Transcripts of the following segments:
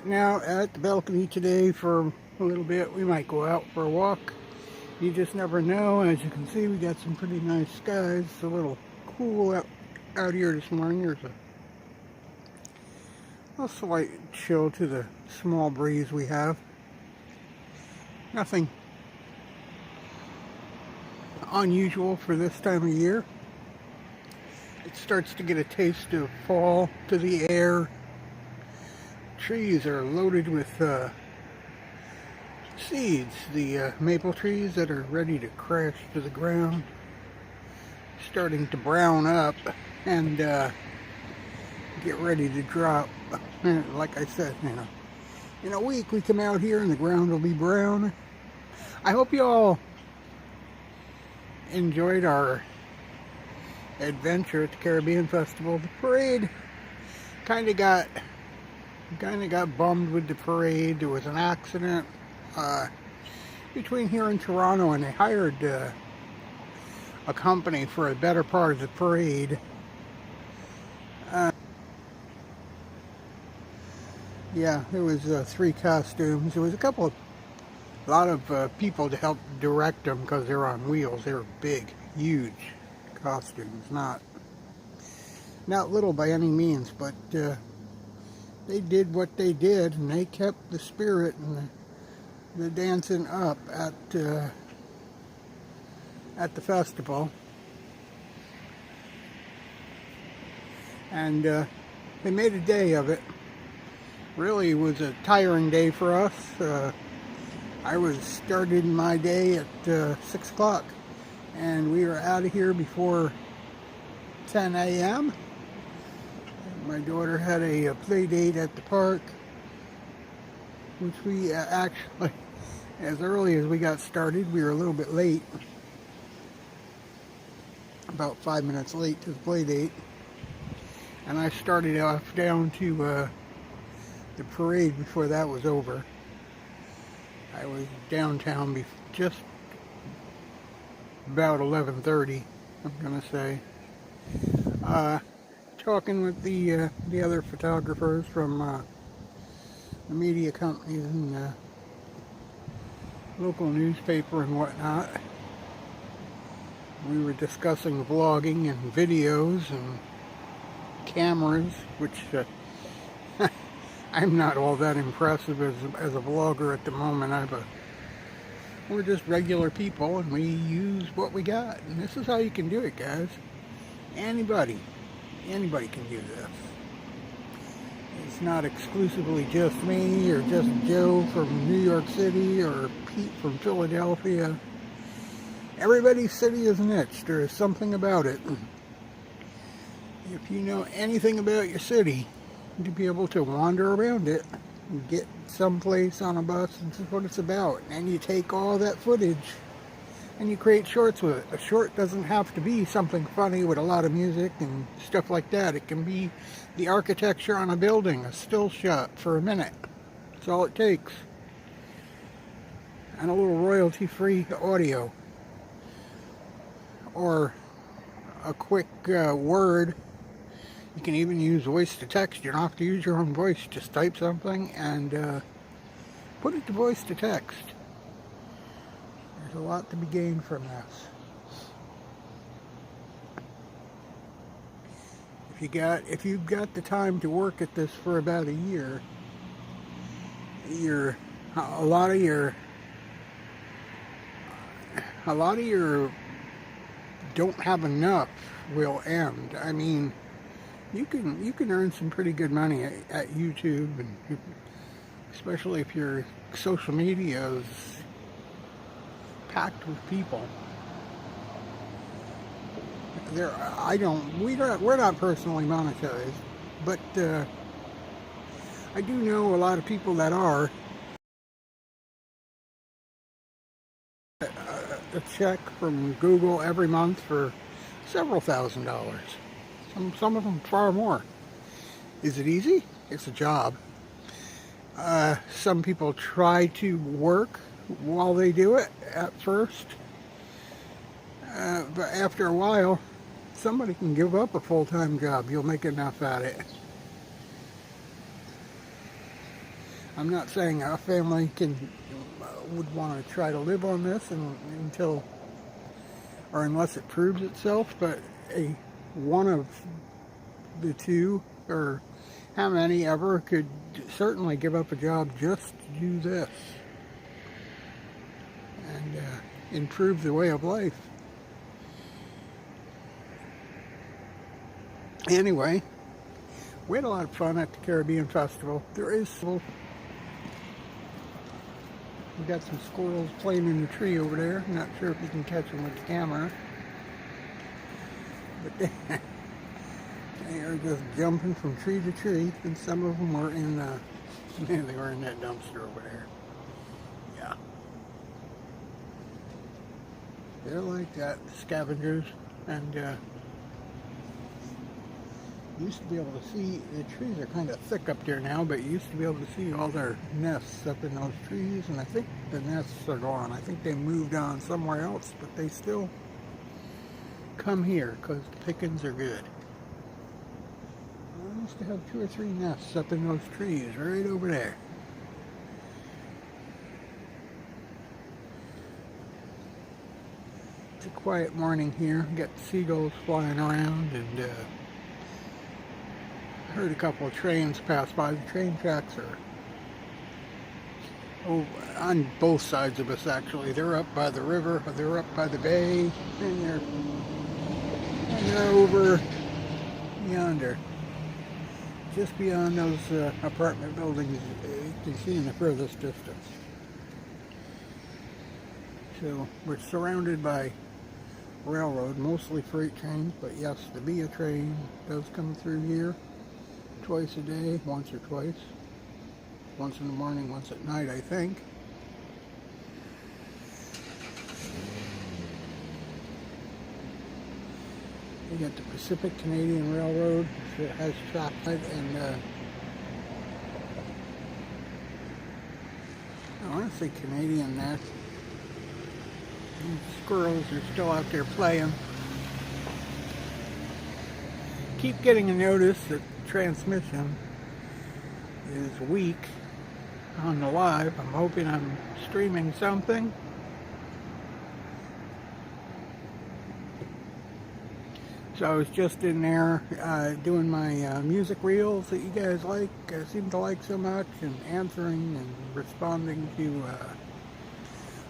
Now at the balcony today for a little bit. We might go out for a walk. You just never know. As you can see, we got some pretty nice skies. It's a little cool out here this morning. There's a slight chill to the small breeze we have. Nothing unusual for this time of year. It starts to get a taste of fall to the air. Trees are loaded with seeds. The maple trees that are ready to crash to the ground, starting to brown up and get ready to drop. Like I said, in a week we come out here and the ground will be brown. I hope you all enjoyed our adventure at the Caribbean Festival. The parade kind of got bummed with the parade. There was an accident between here and Toronto, and they hired a company for a better part of the parade. Yeah, there was 3 costumes. There was a lot of people to help direct them because they're on wheels. They were big, huge costumes, not little by any means, but they did what they did, and they kept the spirit and the dancing up at the festival. And they made a day of it. Really, it was a tiring day for us. I started my day at 6 o'clock, and we were out of here before 10 a.m. My daughter had a play date at the park, which we actually, as early as we got started, we were a little bit late, about 5 minutes late to the play date. And I started off down to the parade before that was over. I was downtown just about 11:30, I'm gonna say. Talking with the other photographers from the media companies and the local newspaper and whatnot. We were discussing vlogging and videos and cameras, which I'm not all that impressive as a vlogger at the moment. We're just regular people, and we use what we got. And this is how you can do it, guys. Anybody can do this. It's not exclusively just me or just Joe from New York City or Pete from Philadelphia. Everybody's city is niche. There is something about it. If you know anything about your city, to be able to wander around it and get someplace on a bus, this is what it's about. And you take all that footage and you create shorts with it. A short doesn't have to be something funny with a lot of music and stuff like that. It can be the architecture on a building, a still shot for a minute. That's all it takes. And a little royalty-free audio. Or a quick word. You can even use voice to text. You don't have to use your own voice. Just type something and put it to voice to text. There's a lot to be gained from this. If you've got the time to work at this for about a year, a lot of your don't have enough will end. I mean, you can earn some pretty good money at YouTube, and especially if your social media is packed with people. We're not personally monetized, but I do know a lot of people that are. A check from Google every month for several $1,000s. Some of them far more. Is it easy? It's a job. Some people try to work while they do it at first, but after a while, somebody can give up a full-time job. You'll make enough at it. I'm not saying a family would want to try to live on this until or unless it proves itself, but one of the two, or how many ever, could certainly give up a job just to do this and improve the way of life. Anyway, we had a lot of fun at the Caribbean Festival. We got some squirrels playing in the tree over there. I'm not sure if you can catch them with the camera. But they are just jumping from tree to tree. And some of them were in they were in that dumpster over there. Yeah. They're like that, scavengers. And used to be able to see, the trees are kind of thick up there now, but you used to be able to see all their nests up in those trees, and I think the nests are gone. I think they moved on somewhere else, but they still come here because the pickings are good. I used to have 2 or 3 nests up in those trees right over there. It's a quiet morning here. Got seagulls flying around, and heard a couple of trains pass by. The train tracks are on both sides of us, actually. They're up by the river, they're up by the bay, and they're over yonder, just beyond those apartment buildings you can see in the furthest distance. So we're surrounded by railroad, mostly freight trains, but yes, the BIA train does come through here twice a day, once or twice. Once in the morning, once at night, I think. You got the Pacific Canadian Railroad that has chocolate, and I want to say Canadian there. These squirrels are still out there playing. Keep getting a notice that transmission is weak on the live. I'm hoping I'm streaming something. So I was just in there doing my music reels that you guys seem to like so much, and answering and responding to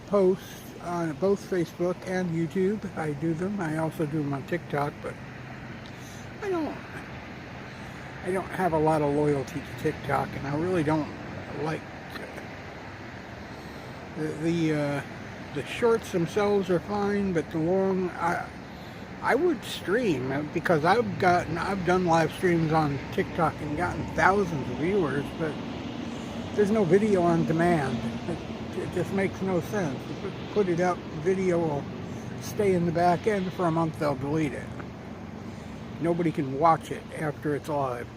posts on both Facebook and YouTube. I do them. I also do them on TikTok, but I don't have a lot of loyalty to TikTok, and I really don't like the shorts themselves are fine, but the long, I would stream, because I've done live streams on TikTok and gotten thousands of viewers, but there's no video on demand. It just makes no sense. You put it up, video will stay in the back end for a month, they'll delete it. Nobody can watch it after it's live.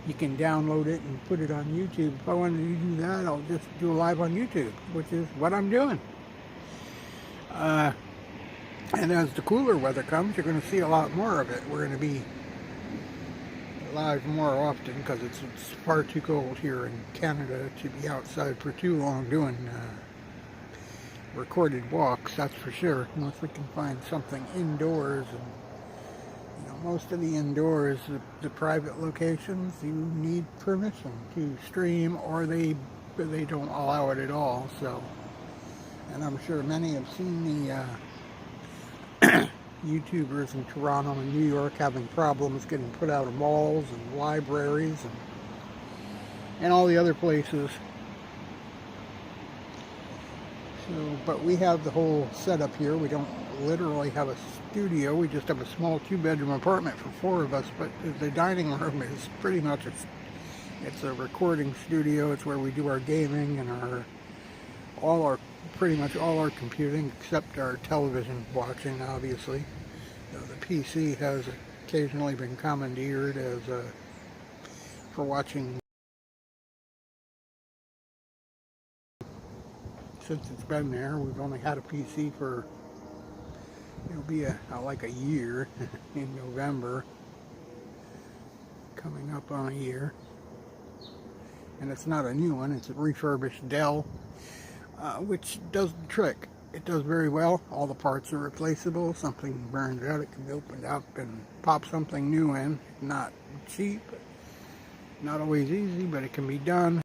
You can download it and put it on YouTube. If I wanted to do that, I'll just do a live on YouTube, which is what I'm doing. And as the cooler weather comes, you're going to see a lot more of it. We're going to be live more often because it's far too cold here in Canada to be outside for too long doing recorded walks, that's for sure, unless we can find something indoors. And most of the indoors, the private locations, you need permission to stream, or they don't allow it at all. So, and I'm sure many have seen the YouTubers in Toronto and New York having problems getting put out of malls and libraries and all the other places. So, but we have the whole setup here. We don't literally have a studio. We just have a small 2-bedroom apartment for 4 of us, but the dining room is pretty much it's a recording studio. It's where we do our gaming and pretty much all our computing, except our television watching, obviously. The PC has occasionally been commandeered as for watching. Since it's been there, we've only had a PC for, it'll be like a year in November, coming up on a year. and it's not a new one, it's a refurbished Dell, which does the trick. It does very well. All the parts are replaceable. Something burns out, it can be opened up and pop something new in. Not cheap, not always easy, but it can be done.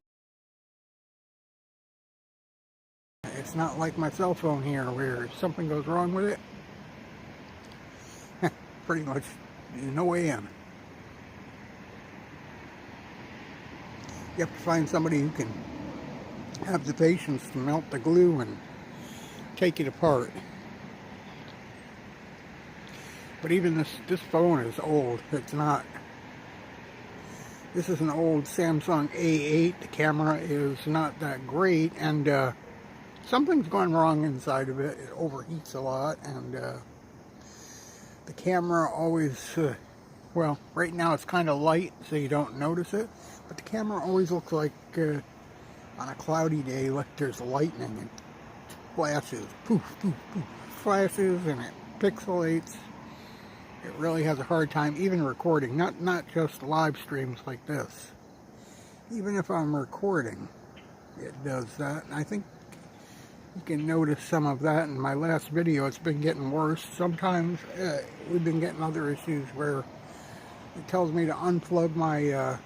It's not like my cell phone here where if something goes wrong with it, pretty much no way in. You have to find somebody who can have the patience to melt the glue and take it apart. But even this phone is old. It's not. This is an old Samsung A8. The camera is not that great, and something's gone wrong inside of it. It overheats a lot, and the camera always, well, right now it's kind of light, so you don't notice it, but the camera always looks like on a cloudy day, like there's lightning and flashes, poof, poof, poof, flashes, and it pixelates. It really has a hard time even recording, not just live streams like this. Even if I'm recording, it does that, and I think you can notice some of that in my last video. It's been getting worse. Sometimes we've been getting other issues where it tells me to unplug my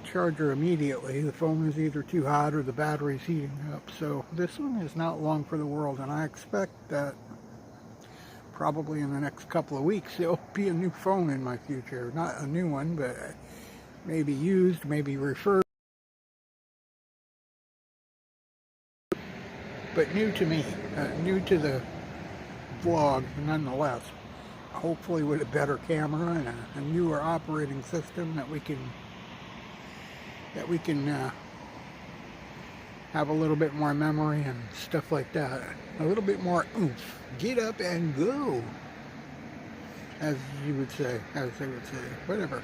charger immediately. The phone is either too hot or the battery's heating up. So this one is not long for the world, and I expect that probably in the next couple of weeks there'll be a new phone in my future. Not a new one, but maybe used, maybe refurbished. But new to me, new to the vlog nonetheless. Hopefully with a better camera and a newer operating system that we can have a little bit more memory and stuff like that. A little bit more oomph. Get up and go, as you would say, as they would say, whatever.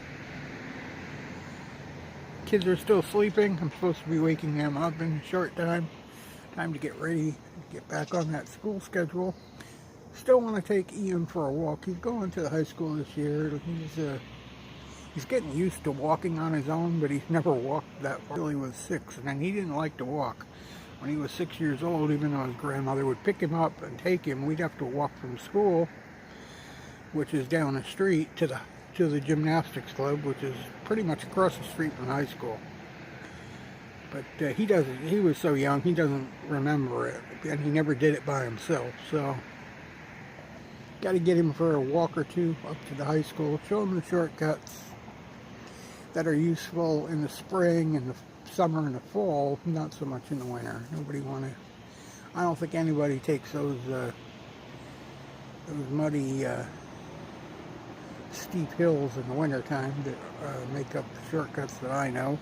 Kids are still sleeping. I'm supposed to be waking them up in a short time. Time to get ready, get back on that school schedule. Still want to take Ian for a walk. He's going to the high school this year. He's getting used to walking on his own, but he's never walked that far until he was 6. And he didn't like to walk. When he was 6 years old, even though his grandmother would pick him up and take him, we'd have to walk from school, which is down the street, to the gymnastics club, which is pretty much across the street from high school. But he was so young, he doesn't remember it, and he never did it by himself, so got to get him for a walk or two up to the high school, show him the shortcuts that are useful in the spring and the summer and the fall, not so much in the winter. I don't think anybody takes those muddy, steep hills in the winter time to make up the shortcuts that I know.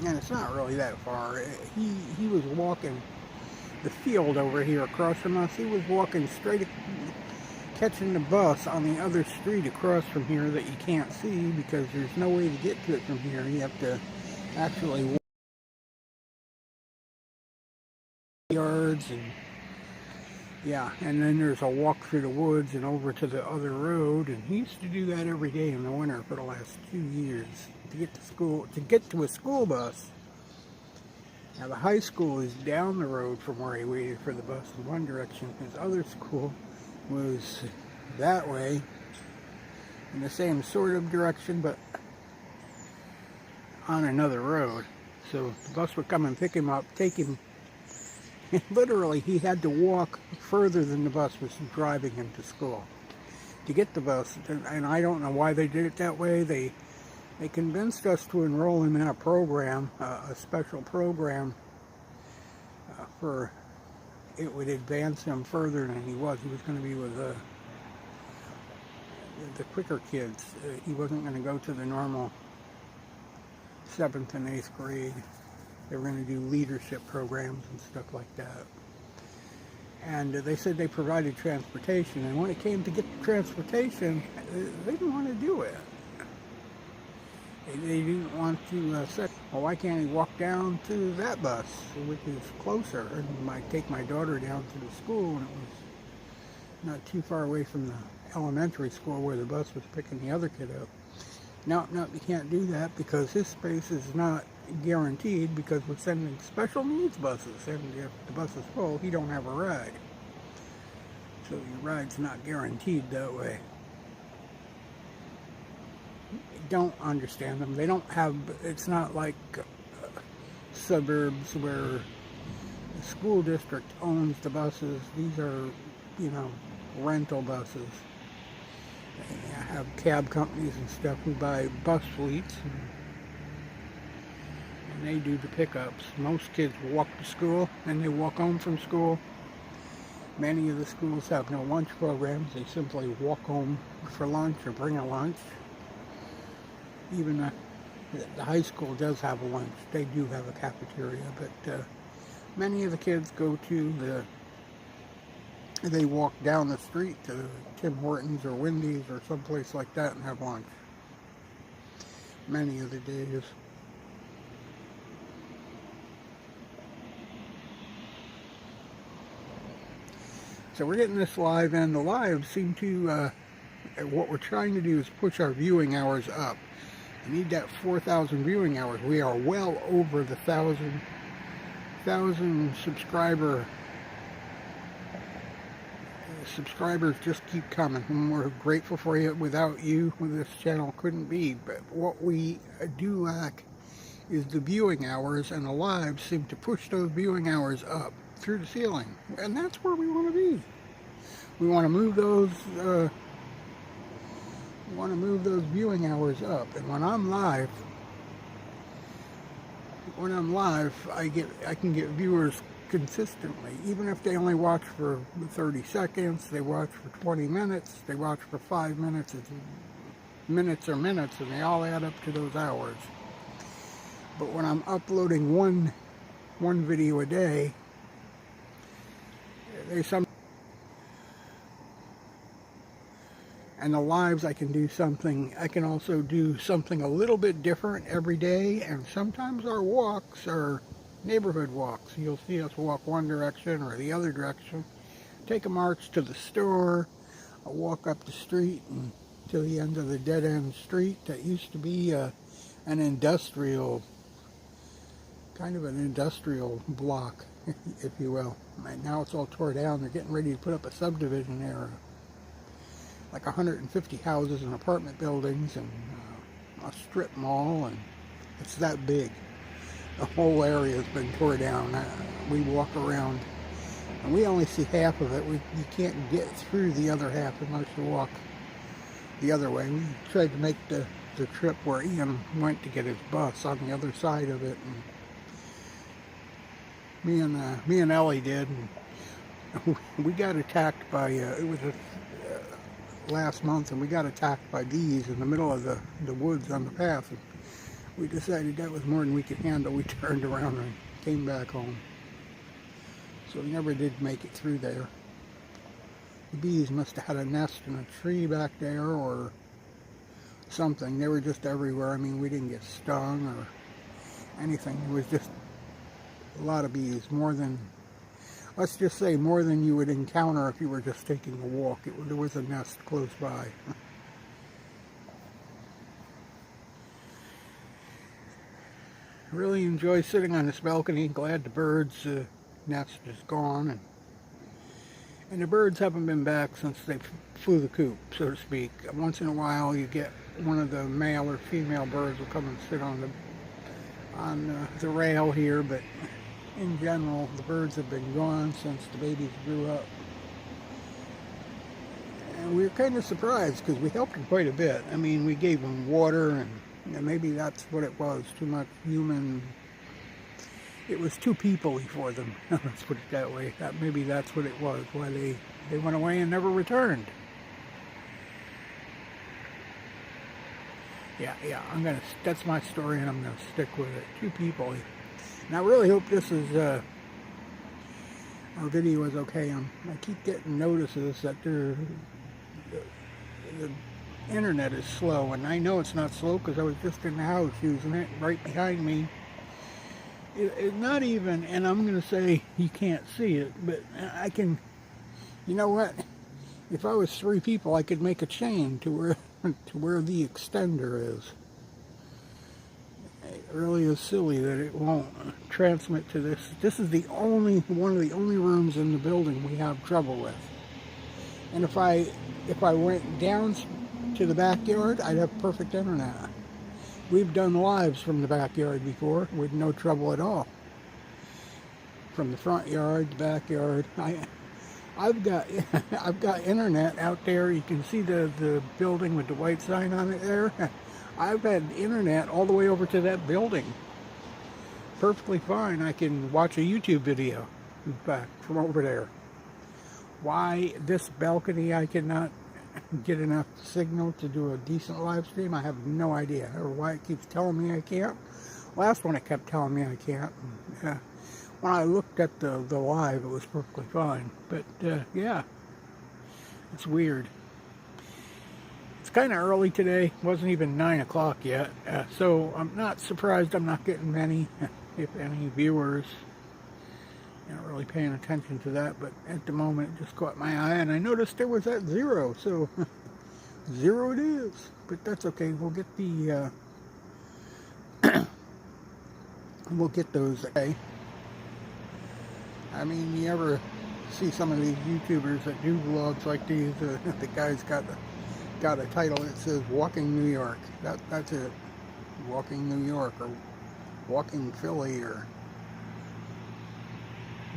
And it's not really that far. He was walking the field over here across from us. He was walking straight, catching the bus on the other street across from here that you can't see because there's no way to get to it from here. You have to actually walk yards, and yeah, and then there's a walk through the woods and over to the other road, and he used to do that every day in the winter for the last 2 years to get to school, to get to a school bus. Now the high school is down the road from where he waited for the bus in one direction. His other school was that way in the same sort of direction, but on another road. So the bus would come and pick him up, take him. Literally, he had to walk further than the bus was driving him to school to get the bus. And I don't know why they did it that way. They convinced us to enroll him in a program, a special program for it would advance him further than he was. He was going to be with the quicker kids. He wasn't going to go to the normal 7th and 8th grade. They were going to do leadership programs and stuff like that. And they said they provided transportation. And when it came to get the transportation, they didn't want to do it. They didn't want to say, well, why can't he walk down to that bus, which is closer? And take my daughter down to the school, and it was not too far away from the elementary school where the bus was picking the other kid up. No, you can't do that because his space is not guaranteed because we're sending special needs buses, and if the bus is full, he don't have a ride. So your ride's not guaranteed that way. Don't understand them. They don't have, it's not like suburbs where the school district owns the buses. These are, rental buses. They have cab companies and stuff who buy bus fleets, and they do the pickups. Most kids walk to school and they walk home from school. Many of the schools have no lunch programs. They simply walk home for lunch or bring a lunch. Even the high school does have a lunch. They do have a cafeteria, but many of the kids go to they walk down the street to Tim Hortons or Wendy's or someplace like that and have lunch. Many of the days. So we're getting this live, and the lives seem to, what we're trying to do is push our viewing hours up. I need that 4,000 viewing hours. We are well over the 1,000 subscribers just keep coming, and we're grateful for you. Without you, this channel couldn't be. But what we do lack is the viewing hours, and the lives seem to push those viewing hours up through the ceiling, and that's where we want to be. We want to move those viewing hours up, and when I'm live, I can get viewers consistently, even if they only watch for 30 seconds, they watch for 20 minutes, they watch for 5 minutes. It's minutes are minutes, and they all add up to those hours. But when I'm uploading one video a day, and the lives, I can also do something a little bit different every day, and sometimes our walks are neighborhood walks. You'll see us walk one direction or the other direction, take a march to the store, a walk up the street and to the end of the dead-end street that used to be an industrial block, if you will. And now it's all tore down. They're getting ready to put up a subdivision there, like 150 houses and apartment buildings and a strip mall, and it's that big. The whole area has been tore down. We walk around and we only see half of it. You can't get through the other half unless you walk the other way. We tried to make the trip where Ian went to get his bus on the other side of it, and me and Ellie did, and we got attacked by it was last month, and we got attacked by bees in the middle of the woods on the path, and we decided that was more than we could handle. We turned around and came back home. So we never did make it through there. The bees must have had a nest in a tree back there or something. They were just everywhere. I mean, we didn't get stung or anything. It was just a lot of bees, let's just say more than you would encounter if you were just taking a walk. There was a nest close by. Really enjoy sitting on this balcony. Glad the birds' nest is gone, and the birds haven't been back since they flew the coop, so to speak. Once in a while, you get one of the male or female birds will come and sit on the rail here, but in general, the birds have been gone since the babies grew up. And we were kind of surprised because we helped them quite a bit. I mean, we gave them water, and maybe that's what it was, too much human. It was too people-y for them, let's put it that way. Maybe that's what it was, why they went away and never returned. Yeah, that's my story, and I'm going to stick with it. Too people-y. And I really hope this is, our video is okay. I keep getting notices that the internet is slow, and I know it's not slow because I was just in the house using it. Right behind me, it's not even, and I'm going to say you can't see it, but I can, you know what? If I was 3 people, I could make a chain to where to where the extender is. It really is silly that it won't transmit to this. This is the only one of the only rooms in the building we have trouble with. And if I went down to the backyard, I'd have perfect internet. We've done lives from the backyard before with no trouble at all. From the front yard, the backyard. I've got I've got internet out there. You can see the building with the white sign on it there. I've had internet all the way over to that building. Perfectly fine. I can watch a YouTube video, in fact, from over there. Why this balcony I cannot get enough signal to do a decent live stream, I have no idea. Or why it keeps telling me I can't. Last one it kept telling me I can't. When I looked at the live, it was perfectly fine. But yeah, it's weird. It's kind of early today. It wasn't even 9 o'clock yet. So I'm not surprised I'm not getting many, if any, viewers. Not really paying attention to that, but at the moment it just caught my eye, and I noticed there was that 0, so 0 it is. But that's okay. We'll get the we'll get those. Okay. I mean, you ever see some of these YouTubers that do vlogs like these? The guy's got a title that says "Walking New York." That's it. Walking New York or Walking Philly or.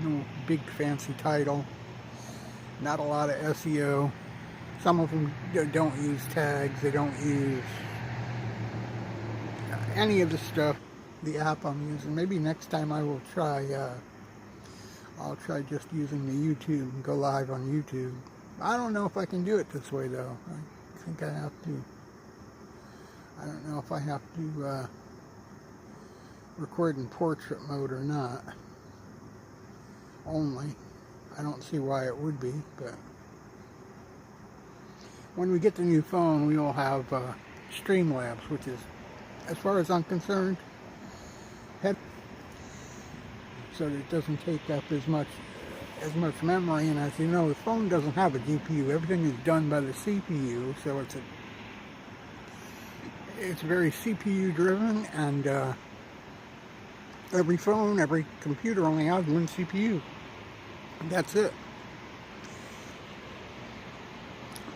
No big fancy title, not a lot of SEO. Some of them don't use tags, they don't use any of the stuff, the app I'm using. Maybe next time I will try, I'll try just using the YouTube and go live on YouTube. I don't know if I can do it this way though. I think I have to. I don't know if I have to record in portrait mode or not. Only. I don't see why it would be, but when we get the new phone, we will have Streamlabs, which is, as far as I'm concerned, so that it doesn't take up as much memory. And as you know, the phone doesn't have a GPU. Everything is done by the CPU, so it's very CPU driven, and every phone, every computer only has one CPU. That's it.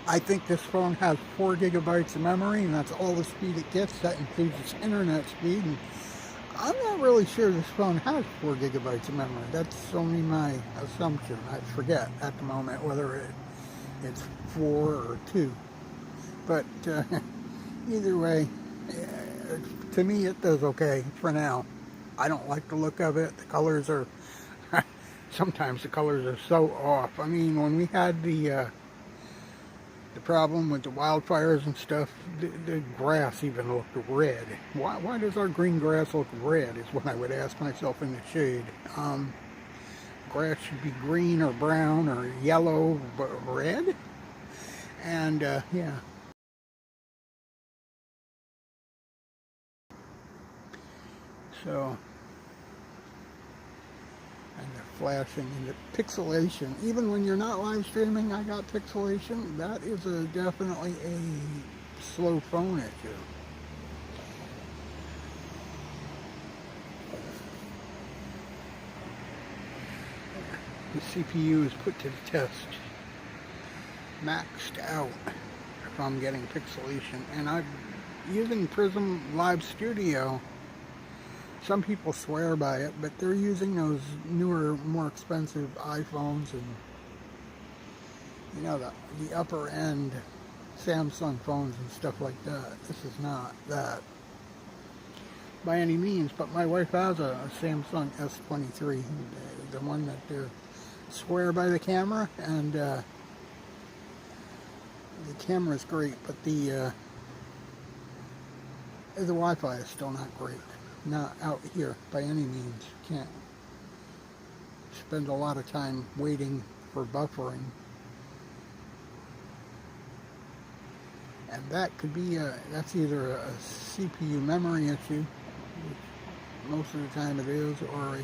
I think this phone has 4 gigabytes of memory, and that's all the speed it gets. That includes its internet speed. And I'm not really sure this phone has 4 gigabytes of memory. That's only my assumption. I forget at the moment whether it's 4 or 2. But either way, to me it does okay for now. I don't like the look of it. The colors are, sometimes the colors are so off. I mean, when we had the problem with the wildfires and stuff, the grass even looked red. Why does our green grass look red is what I would ask myself in the shade. Grass should be green or brown or yellow, but red? And, yeah. So, and the flashing and the pixelation. Even when you're not live streaming, I got pixelation. That is definitely a slow phone issue. The CPU is put to the test. Maxed out if I'm getting pixelation. And I'm using Prism Live Studio. Some people swear by it, but they're using those newer, more expensive iPhones and, you know, the upper end Samsung phones and stuff like that. This is not that by any means, but my wife has a Samsung S23, the one that they swear by the camera, and the camera is great, but the Wi-Fi is still not great. Not out here by any means. Can't spend a lot of time waiting for buffering. And that could be that's either a CPU memory issue, which most of the time it is, or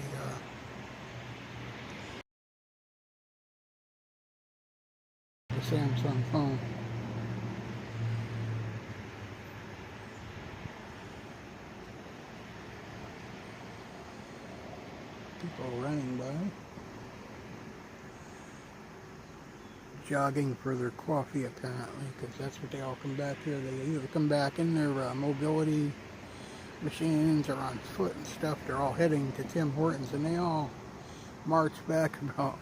the Samsung phone. People running by, jogging for their coffee apparently, because that's what they all come back here. They either come back in their mobility machines or on foot and stuff. They're all heading to Tim Hortons, and they all march back about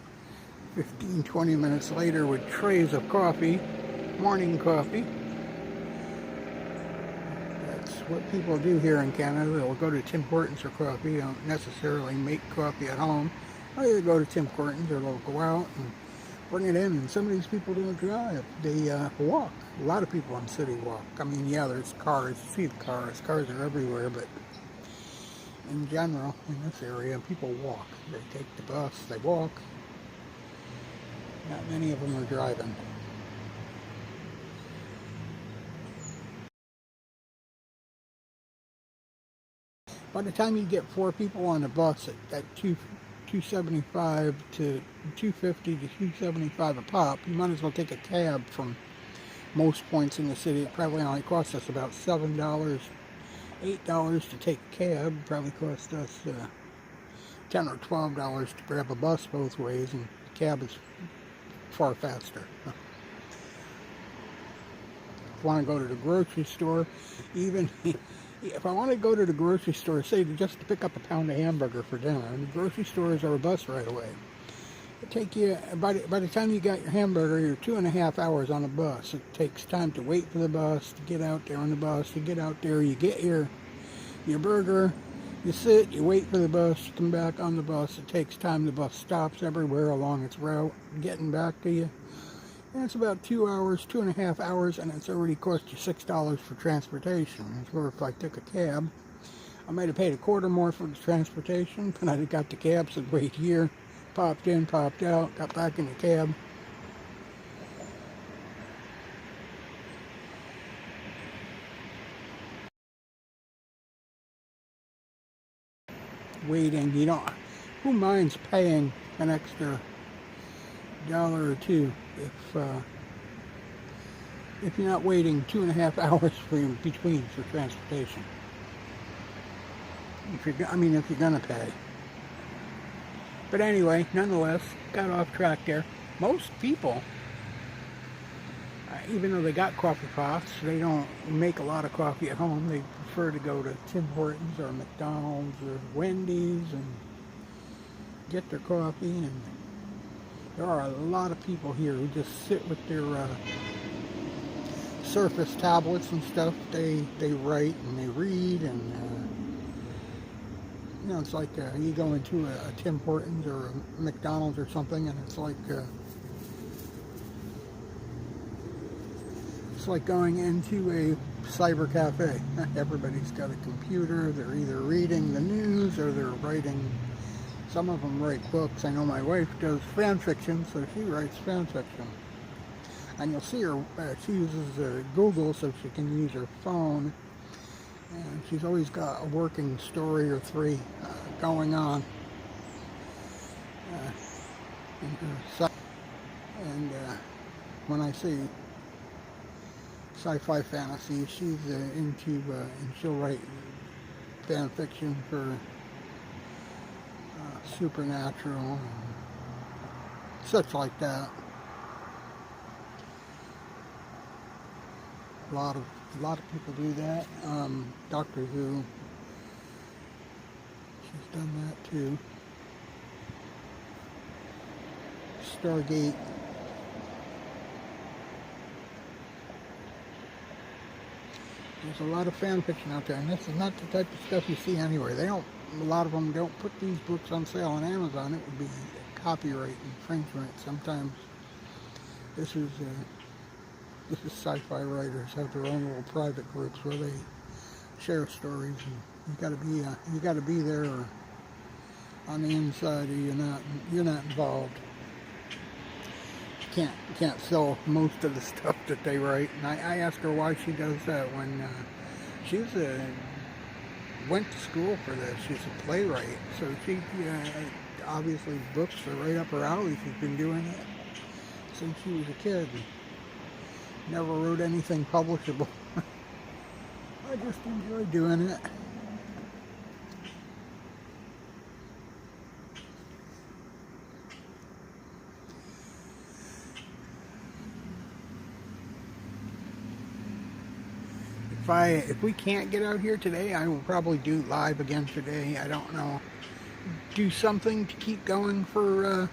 15-20 minutes later with trays of coffee, morning coffee. That's what people do here in Canada. They'll go to Tim Hortons for coffee. They don't necessarily make coffee at home. They either go to Tim Hortons or they'll go out and bring it in. And some of these people don't drive. They walk. A lot of people in the city walk. I mean, yeah, there's cars. You see the cars. Cars are everywhere, but in general, in this area, people walk. They take the bus. They walk. Not many of them are driving. By the time you get 4 people on the bus at $2.75 to $2.50 to $2.75 a pop, you might as well take a cab from most points in the city. It probably only costs us about $7, $8 to take a cab. It probably cost us $10 or $12 to grab a bus both ways, and the cab is far faster. If you want to go to the grocery store, even if I want to go to the grocery store, say just to pick up a pound of hamburger for dinner, and the grocery stores are a bus right away. It take you, by the time you got your hamburger, you're 2.5 hours on a bus. It takes time to wait for the bus, to get out there on the bus, you get out there, you get your burger, you sit, you wait for the bus, you come back on the bus. It takes time. The bus stops everywhere along its route, getting back to you. And it's about 2 hours, 2.5 hours, and it's already cost you $6 for transportation. It's where if I took a cab, I might have paid a quarter more for the transportation, but I got the cab, said wait here, popped in, popped out, got back in the cab. Waiting, who minds paying an extra $1 or $2 if you're not waiting 2.5 hours between for transportation? If you're gonna pay. But anyway, nonetheless, got off track there. Most people, even though they got coffee pots, they don't make a lot of coffee at home. They prefer to go to Tim Hortons or McDonald's or Wendy's and get their coffee. And there are a lot of people here who just sit with their Surface tablets and stuff. They write and they read, and it's like you go into a Tim Hortons or a McDonald's or something, and it's like going into a cyber cafe. Everybody's got a computer. They're either reading the news or they're writing. Some of them write books. I know my wife does fan fiction, so she writes fan fiction. And you'll see her, she uses Google so she can use her phone. And she's always got a working story or 3 going on in her site. And when I say sci-fi fantasy, she's into, and she'll write fan fiction for supernatural and such like that. A lot of people do that. Doctor Who, she's done that too. Stargate. There's a lot of fan fiction out there, and this is not the type of stuff you see anywhere. A lot of them don't put these books on sale on Amazon. It would be copyright infringement. Sometimes this is sci-fi writers have their own little private groups where they share stories, and you gotta be there or on the inside, or you're not involved. You can't sell most of the stuff that they write. And I asked her why she does that when went to school for this. She's a playwright, so she obviously books are right up her alley. She's been doing it since she was a kid. Never wrote anything publishable. I just enjoy doing it. If we can't get out here today, I will probably do live again today. I don't know. Do something to keep going for a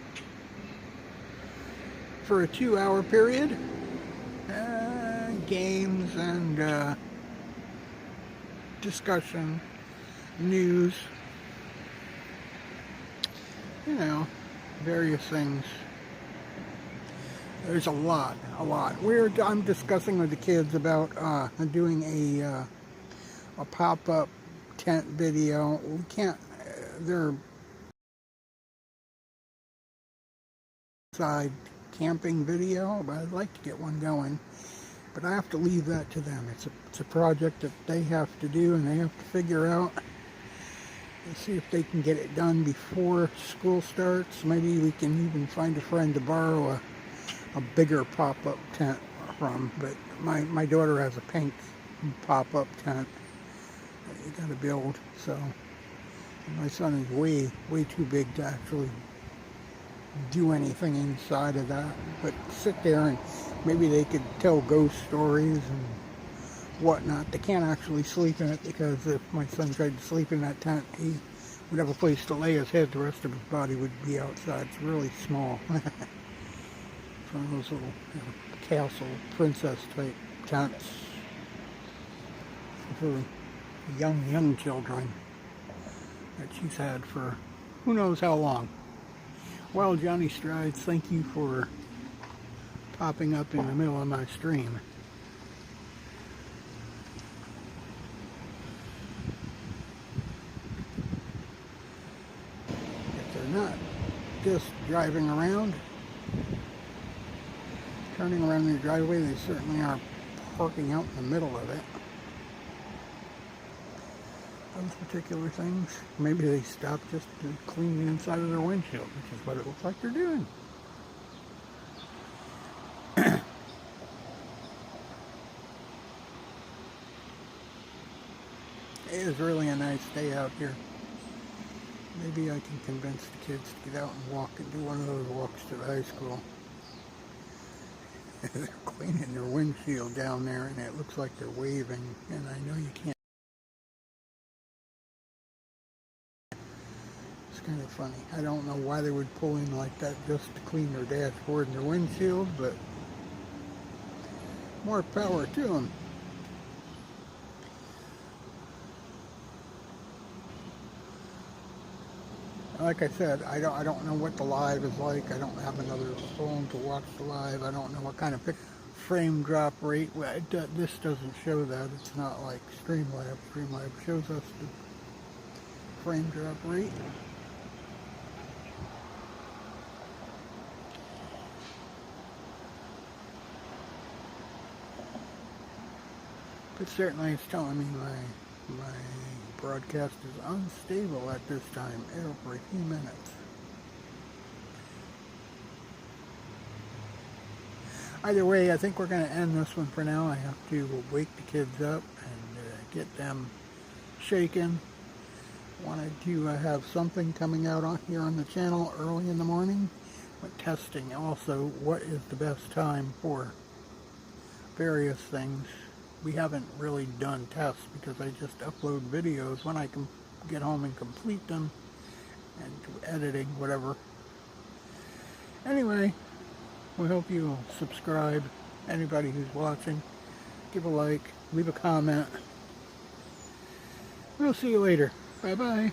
2-hour period. Games and discussion, news, you know, various things. There's a lot. I'm discussing with the kids about doing a pop-up tent video. We can't. They're side camping video, but I'd like to get one going. But I have to leave that to them. It's a project that they have to do, and they have to figure out and see if they can get it done before school starts. Maybe we can even find a friend to borrow a bigger pop-up tent from. But my daughter has a pink pop-up tent that you gotta build. So my son is way too big to actually do anything inside of that, but sit there and maybe they could tell ghost stories and whatnot. They can't actually sleep in it, because if my son tried to sleep in that tent, he would have a place to lay his head. The rest of his body would be outside. It's really small. It's one of those little castle princess type tents for young children that she's had for who knows how long. Well, Johnny Strides, thank you for popping up in the middle of my stream. If they're not just driving around, turning around their driveway, they certainly are parking out in the middle of it. Those particular things. Maybe they stop just to clean the inside of their windshield, which is what it looks like they're doing. It is really a nice day out here. Maybe I can convince the kids to get out and walk and do one of those walks to the high school. They're cleaning their windshield down there, and it looks like they're waving, and I know you can't. Kind of funny. I don't know why they would pull in like that just to clean their dashboard and their windshield, but more power to them. Like I said, I don't know what the live is like. I don't have another phone to watch the live. I don't know what kind of frame drop rate. This doesn't show that. It's not like Streamlabs. Streamlabs shows us the frame drop rate. But certainly it's telling me my broadcast is unstable at this time every few minutes. Either way, I think we're going to end this one for now. I have to wake the kids up and get them shaken. Wanted to have something coming out here on the channel early in the morning. But testing also what is the best time for various things. We haven't really done tests because I just upload videos when I can get home and complete them, and to editing, whatever. Anyway, we hope you'll subscribe. Anybody who's watching, give a like, leave a comment. We'll see you later. Bye-bye.